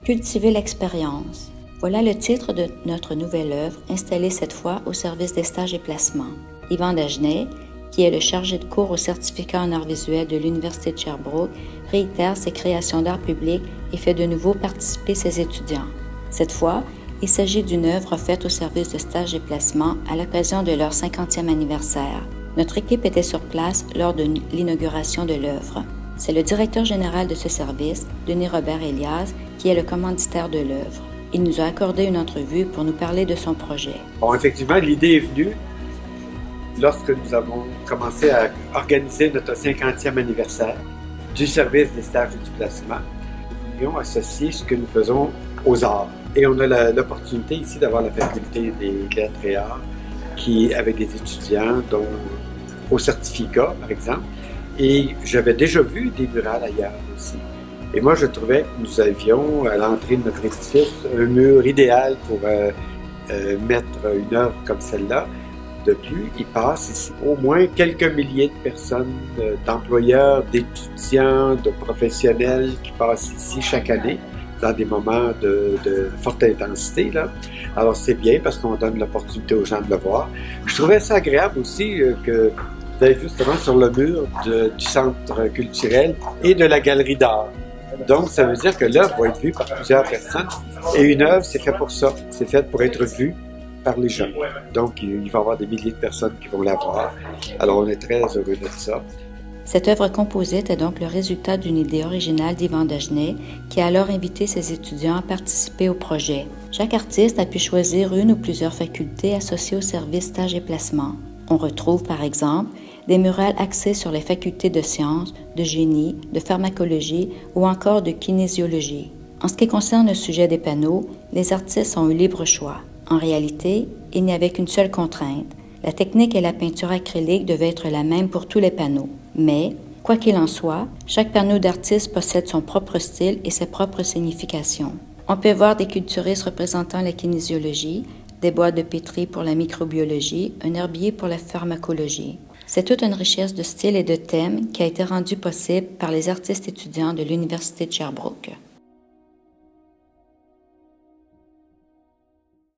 Cultiver l'expérience. Voilà le titre de notre nouvelle œuvre, installée cette fois au service des stages et placements. Yvan Dagenais, qui est le chargé de cours au certificat en arts visuels de l'Université de Sherbrooke, réitère ses créations d'art public et fait de nouveau participer ses étudiants. Cette fois, il s'agit d'une œuvre faite au service de stages et placements à l'occasion de leur 50e anniversaire. Notre équipe était sur place lors de l'inauguration de l'œuvre. C'est le directeur général de ce service, Denis Robert Elias, qui est le commanditaire de l'œuvre. Il nous a accordé une entrevue pour nous parler de son projet. Bon, effectivement, l'idée est venue lorsque nous avons commencé à organiser notre 50e anniversaire du service des stages et du placement. Nous voulions associer ce que nous faisons aux arts. Et on a l'opportunité ici d'avoir la faculté des lettres et arts qui, avec des étudiants, dont au certificat, par exemple. Et j'avais déjà vu des murales ailleurs aussi. Et moi, je trouvais que nous avions, à l'entrée de notre édifice, un mur idéal pour mettre une œuvre comme celle-là. De plus, il passe ici au moins quelques milliers de personnes, d'employeurs, d'étudiants, de professionnels qui passent ici chaque année dans des moments de forte intensité, là. Alors c'est bien parce qu'on donne l'opportunité aux gens de le voir. Je trouvais ça agréable aussi que d'être justement sur le mur du centre culturel et de la galerie d'art. Donc ça veut dire que l'œuvre va être vue par plusieurs personnes et une œuvre c'est fait pour ça, c'est fait pour être vue par les gens. Donc il va y avoir des milliers de personnes qui vont la voir. Alors on est très heureux de ça. Cette œuvre composite est donc le résultat d'une idée originale d'Yvan Dagenais qui a alors invité ses étudiants à participer au projet. Chaque artiste a pu choisir une ou plusieurs facultés associées au service stage et placement. On retrouve par exemple des murales axées sur les facultés de sciences, de génie, de pharmacologie ou encore de kinésiologie. En ce qui concerne le sujet des panneaux, les artistes ont eu libre choix. En réalité, il n'y avait qu'une seule contrainte. La technique et la peinture acrylique devaient être la même pour tous les panneaux. Mais, quoi qu'il en soit, chaque panneau d'artiste possède son propre style et ses propres significations. On peut voir des culturistes représentant la kinésiologie, des boîtes de pétri pour la microbiologie, un herbier pour la pharmacologie. C'est toute une richesse de styles et de thèmes qui a été rendue possible par les artistes étudiants de l'Université de Sherbrooke.